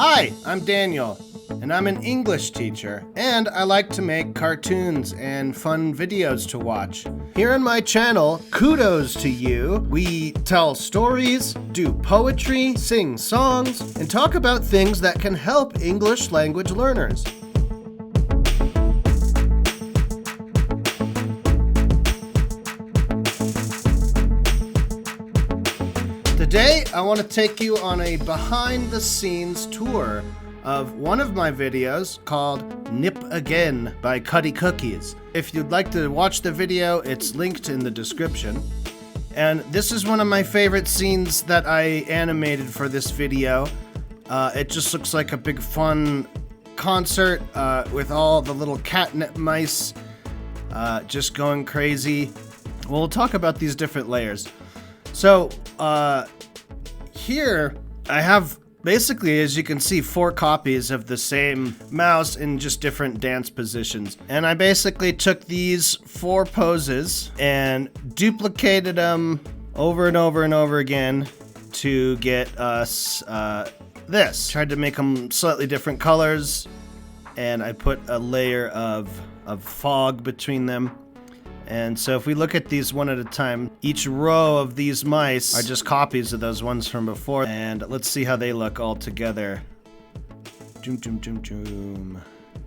Hi, I'm Daniel, and I'm an English teacher, and I like to make cartoons and fun videos to watch. Here on my channel, kudos to you, we tell stories, do poetry, sing songs, and talk about things that can help English language learners. Today, I want to take you on a behind-the-scenes tour of one of my videos called Nip Again by Cuddy Cookies. If you'd like to watch the video, it's linked in the description. And this is one of my favorite scenes that I animated for this video. It just looks like a big fun concert with all the little catnip mice just going crazy. We'll talk about these different layers. So, here I have basically, as you can see, 4 copies of the same mouse in just different dance positions. And I basically took these 4 poses and duplicated them over and over and over again to get us this. Tried to make them slightly different colors, and I put a layer of fog between them. And so if we look at these one at a time, each row of these mice are just copies of those ones from before. And let's see how they look all together.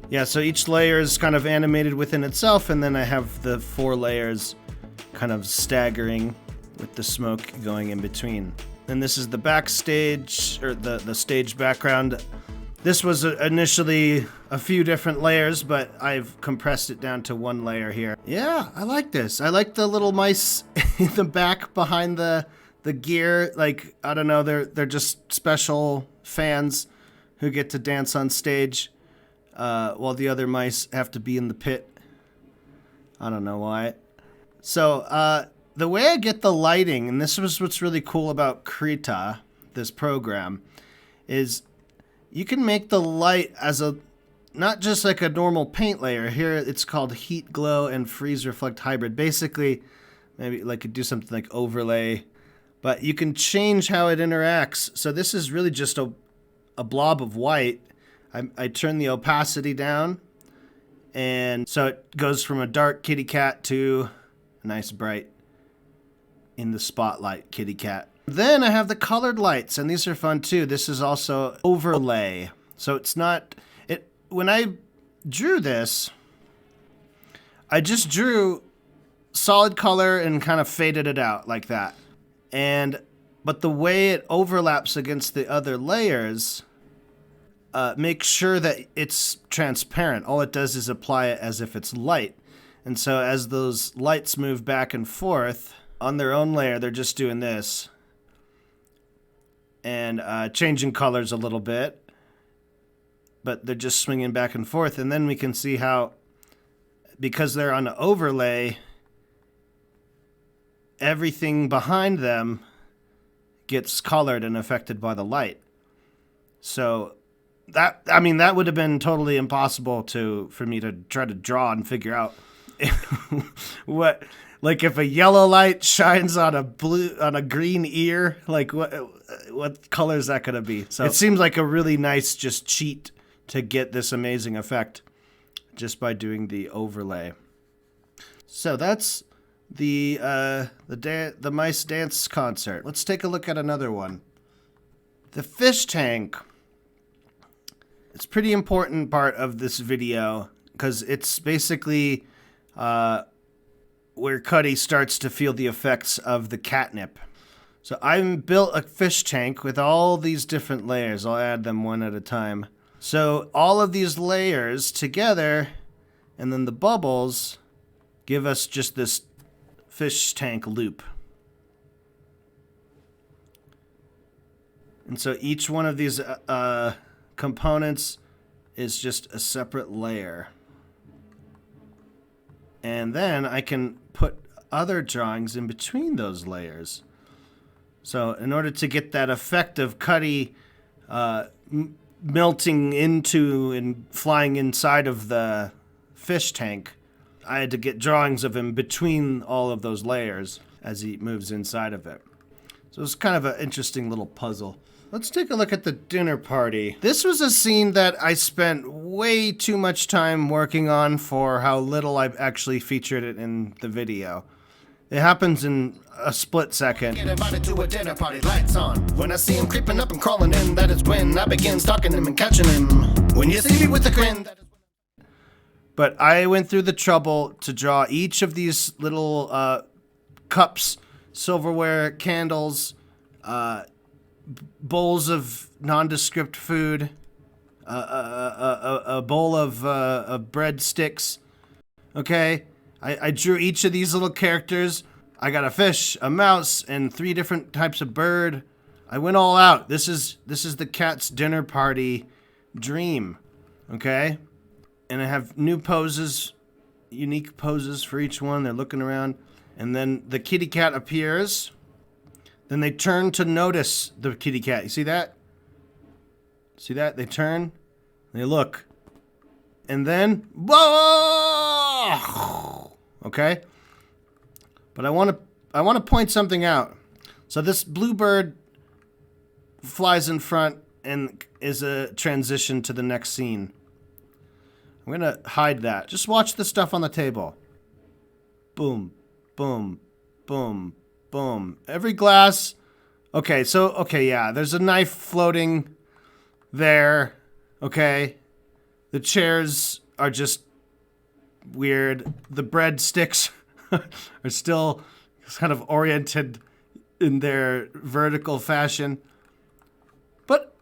Yeah, so each layer is kind of animated within itself, and then I have the 4 layers kind of staggering with the smoke going in between. And this is the backstage, or the stage background. This was initially a few different layers, but I've compressed it down to 1 layer here. Yeah, I like this. I like the little mice in the back behind the gear. Like, I don't know, they're just special fans who get to dance on stage while the other mice have to be in the pit. I don't know why. So, the way I get the lighting, and this was what's really cool about Krita, this program, is you can make the light as not just like a normal paint layer. Here it's called heat glow and freeze reflect hybrid. Basically, maybe like do something like overlay, but you can change how it interacts. So this is really just a blob of white. I turn the opacity down, and so it goes from a dark kitty cat to a nice bright in the spotlight kitty cat. Then I have the colored lights, and these are fun too. This is also overlay. So it's not, when I drew this, I just drew solid color and kind of faded it out like that. But the way it overlaps against the other layers makes sure that it's transparent. All it does is apply it as if it's light. And so as those lights move back and forth on their own layer, they're just doing this. And changing colors a little bit, but they're just swinging back and forth. And then we can see how, because they're on an overlay, everything behind them gets colored and affected by the light. So that would have been totally impossible for me to try to draw and figure out what, like if a yellow light shines on a green ear, like what color is that going to be? So it seems like a really nice just cheat to get this amazing effect just by doing the overlay. So that's the mice dance concert. Let's take a look at another one. The fish tank. It's a pretty important part of this video because it's basically where Cuddy starts to feel the effects of the catnip. So I've built a fish tank with all these different layers. I'll add them one at a time. So all of these layers together, and then the bubbles, give us just this fish tank loop. And so each one of these components is just a separate layer. And then I can put other drawings in between those layers. So in order to get that effect of Cuddy melting into and flying inside of the fish tank, I had to get drawings of him between all of those layers as he moves inside of it. So it's kind of an interesting little puzzle. Let's take a look at the dinner party. This was a scene that I spent way too much time working on for how little I've actually featured it in the video. It happens in a split second. Get invited to a dinner party, lights on. When I see him creeping up and crawling in, that is when I begin stalking him and catching him. When you see me with a grin, that is when... But I went through the trouble to draw each of these little cups, silverware, candles, bowls of nondescript food, a bowl of breadsticks. Okay, I drew each of these little characters. I got a fish, a mouse, and 3 different types of bird. I went all out. This is the cat's dinner party dream. Okay, and I have new poses, unique poses for each one. They're looking around, and then the kitty cat appears. Then they turn to notice the kitty cat. You see that? See that? They turn, they look, and then whoa! Okay. But I want to point something out. So this bluebird flies in front and is a transition to the next scene. I'm gonna hide that. Just watch the stuff on the table. Boom, boom, boom. Boom. Every glass. Okay, yeah. There's a knife floating there. Okay. The chairs are just weird. The breadsticks are still kind of oriented in their vertical fashion. But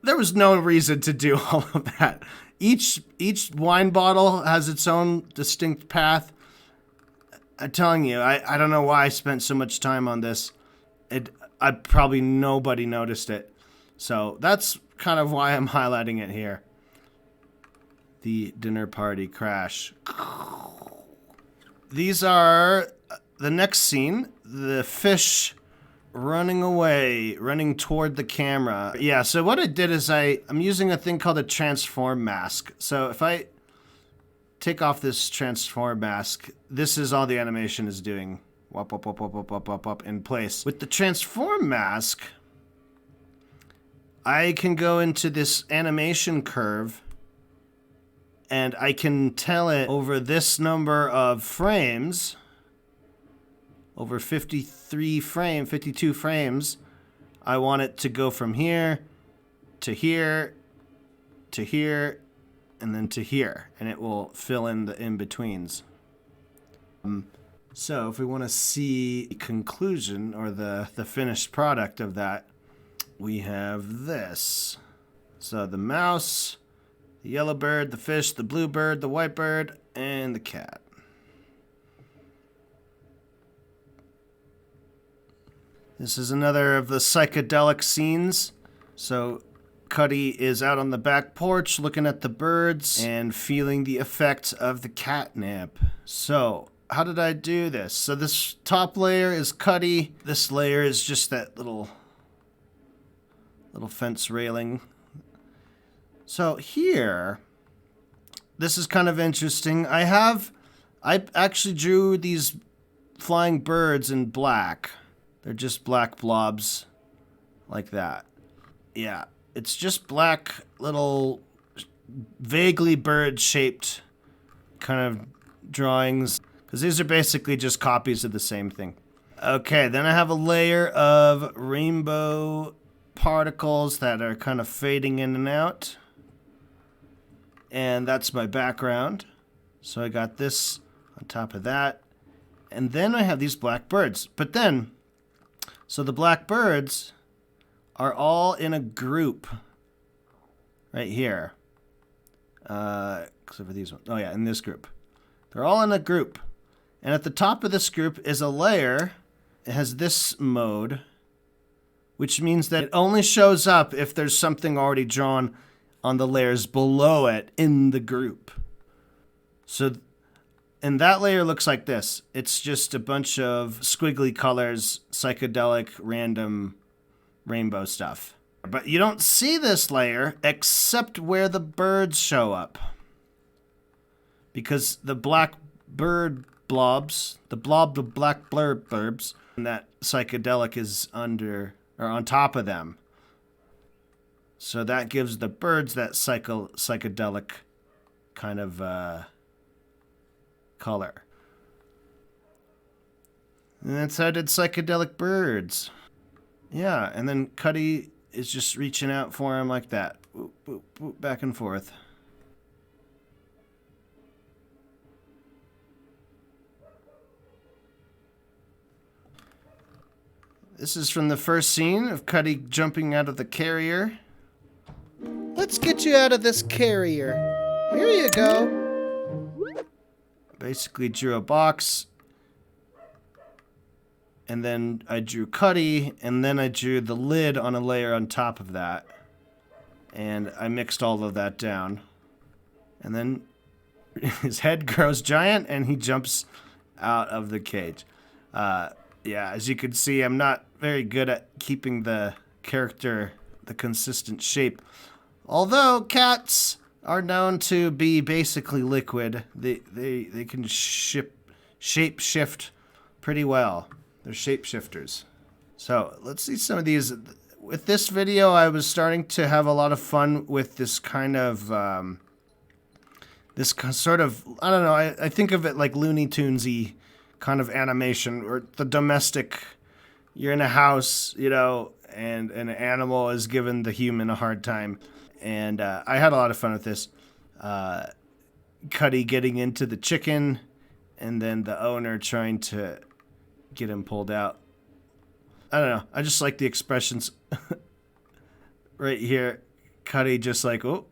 there was no reason to do all of that. Each wine bottle has its own distinct path. I'm telling you, I don't know why I spent so much time on this. Probably nobody noticed it. So that's kind of why I'm highlighting it here. The dinner party crash. These are the next scene. The fish running away, running toward the camera. Yeah, so what I did is I'm using a thing called a transform mask. So if I take off this transform mask, this is all the animation is doing. Wop, wop, wop, wop, wop, wop, wop, wop, in place. With the transform mask, I can go into this animation curve and I can tell it over this number of frames, over 52 frames, I want it to go from here to here to here and then to here, and it will fill in the in-betweens. So if we want to see the conclusion or the finished product of that, we have this. So the mouse, the yellow bird, the fish, the blue bird, the white bird, and the cat. This is another of the psychedelic scenes. So Cuddy is out on the back porch looking at the birds and feeling the effects of the catnip. So, how did I do this? So this top layer is Cuddy. This layer is just that little fence railing. So here, this is kind of interesting. I actually drew these flying birds in black. They're just black blobs like that. Yeah. It's just black, little, vaguely bird-shaped kind of drawings. Because these are basically just copies of the same thing. Okay, then I have a layer of rainbow particles that are kind of fading in and out. And that's my background. So I got this on top of that. And then I have these black birds. But then, so the black birds are all in a group right here. Except for these ones. Oh yeah, in this group. They're all in a group. And at the top of this group is a layer. It has this mode, which means that it only shows up if there's something already drawn on the layers below it in the group. So, and that layer looks like this. It's just a bunch of squiggly colors, psychedelic, random rainbow stuff. But you don't see this layer except where the birds show up. Because the black bird blobs, the black blur burbs, and that psychedelic is under, or on top of them. So that gives the birds that psychedelic kind of color. And that's how I did psychedelic birds. Yeah, and then Cuddy is just reaching out for him like that. Boop, boop, boop, back and forth. This is from the first scene of Cuddy jumping out of the carrier. Let's get you out of this carrier. Here you go. Basically drew a box. And then I drew Cuddy, and then I drew the lid on a layer on top of that. And I mixed all of that down. And then his head grows giant, and he jumps out of the cage. Yeah, as you can see, I'm not very good at keeping the character the consistent shape. Although cats are known to be basically liquid, they can shape shift pretty well. They're shapeshifters. So let's see some of these. With this video, I was starting to have a lot of fun with this kind of, sort of, I don't know, I think of it like Looney Tunes-y kind of animation, or the domestic, you're in a house, you know, and an animal is giving the human a hard time. And I had a lot of fun with this. Cuddy getting into the chicken, and then the owner trying to get him pulled out. I don't know. I just like the expressions right here. Cuddy just like, oh,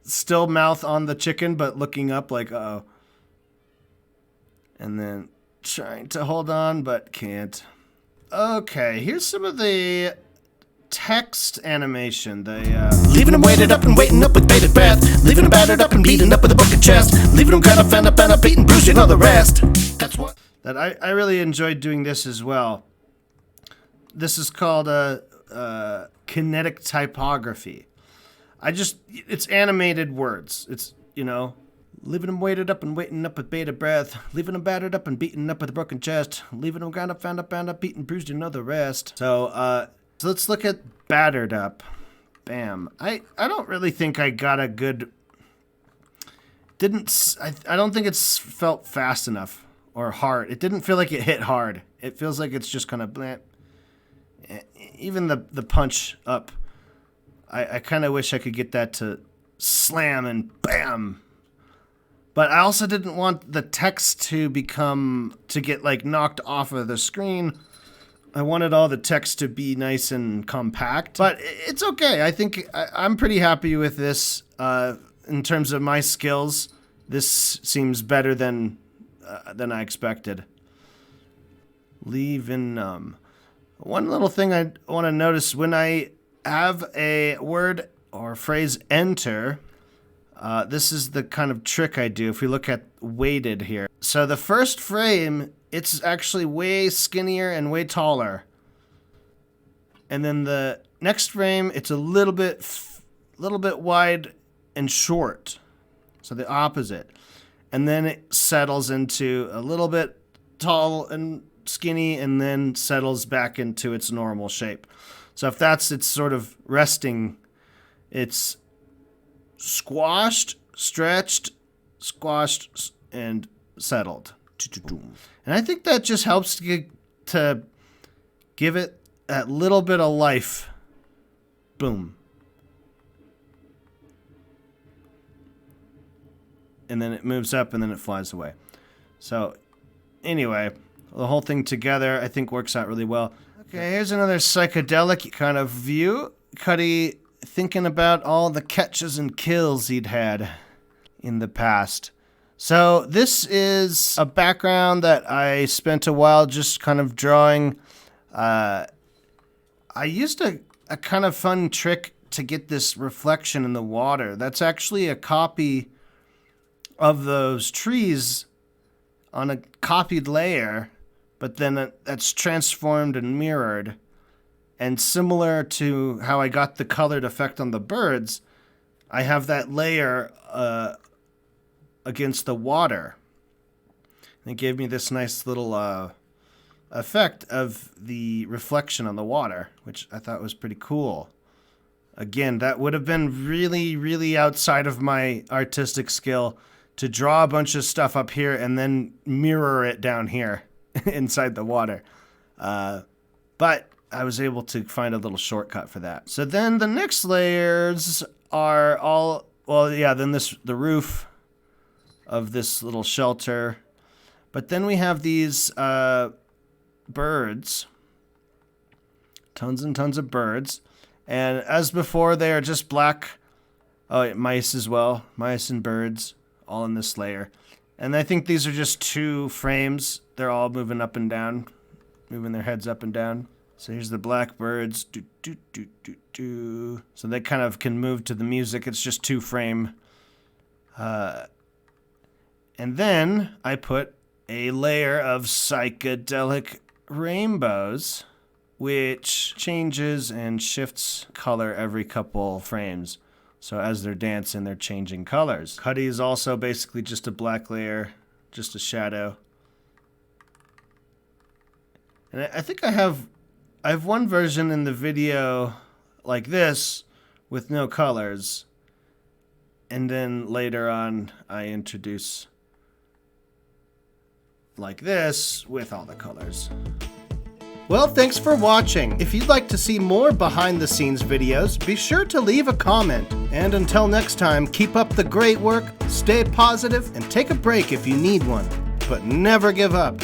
still mouth on the chicken, but looking up like, uh-oh. And then trying to hold on, but can't. Okay, here's some of the text animation. Leaving him weighted up and waiting up with bated breath. Leaving him battered up and beaten up with a broken chest. Leaving him kind of fanned up and up, beaten, bruised, you know the rest. That's what. That I really enjoyed doing this as well. This is called kinetic typography. It's animated words. It's, you know, leaving him weighted up and waiting up with bated breath. Leaving him battered up and beaten up with a broken chest. Leaving him kind of found up and up, beaten, bruised, you know the rest. So let's look at battered up. Bam. I don't really think I got a good... I don't think it's felt fast enough. Or hard. It didn't feel like it hit hard. It feels like it's just kind of bland. Even the punch up. I kind of wish I could get that to slam and bam. But I also didn't want the text to get like knocked off of the screen. I wanted all the text to be nice and compact. But it's okay. I think I'm pretty happy with this. In terms of my skills, this seems better than I expected. Leaving one little thing I want to notice when I have a word or phrase enter, this is the kind of trick I do. If we look at weighted here, so the first frame, it's actually way skinnier and way taller, and then the next frame, it's a little bit wide and short, so the opposite. And then it settles into a little bit tall and skinny, and then settles back into its normal shape. So if that's its sort of resting, it's squashed, stretched, squashed, and settled. And I think that just helps to give it that little bit of life. Boom. And then it moves up, and then it flies away. So, anyway, the whole thing together, I think, works out really well. Okay, here's another psychedelic kind of view. Cuddy thinking about all the catches and kills he'd had in the past. So, this is a background that I spent a while just kind of drawing. I used a kind of fun trick to get this reflection in the water. That's actually a copy of those trees on a copied layer, but then that's transformed and mirrored. And similar to how I got the colored effect on the birds, I have that layer against the water. And it gave me this nice little effect of the reflection on the water, which I thought was pretty cool. Again, that would have been really, really outside of my artistic skill to draw a bunch of stuff up here and then mirror it down here inside the water. But I was able to find a little shortcut for that. So then the next layers are all, well, yeah, then the roof of this little shelter. But then we have these birds, tons and tons of birds. And as before, they are just black, mice as well, mice and birds, all in this layer. And I think these are just 2 frames. They're all moving up and down, moving their heads up and down. So here's the black birds. Do, do, do, do, do. So they kind of can move to the music. It's just 2 frame. And then I put a layer of psychedelic rainbows, which changes and shifts color every couple frames. So as they're dancing, they're changing colors. Cuddy is also basically just a black layer, just a shadow. And I think I have one version in the video like this with no colors. And then later on, I introduce like this with all the colors. Well, thanks for watching. If you'd like to see more behind the scenes videos, be sure to leave a comment. And until next time, keep up the great work, stay positive, and take a break if you need one. But never give up.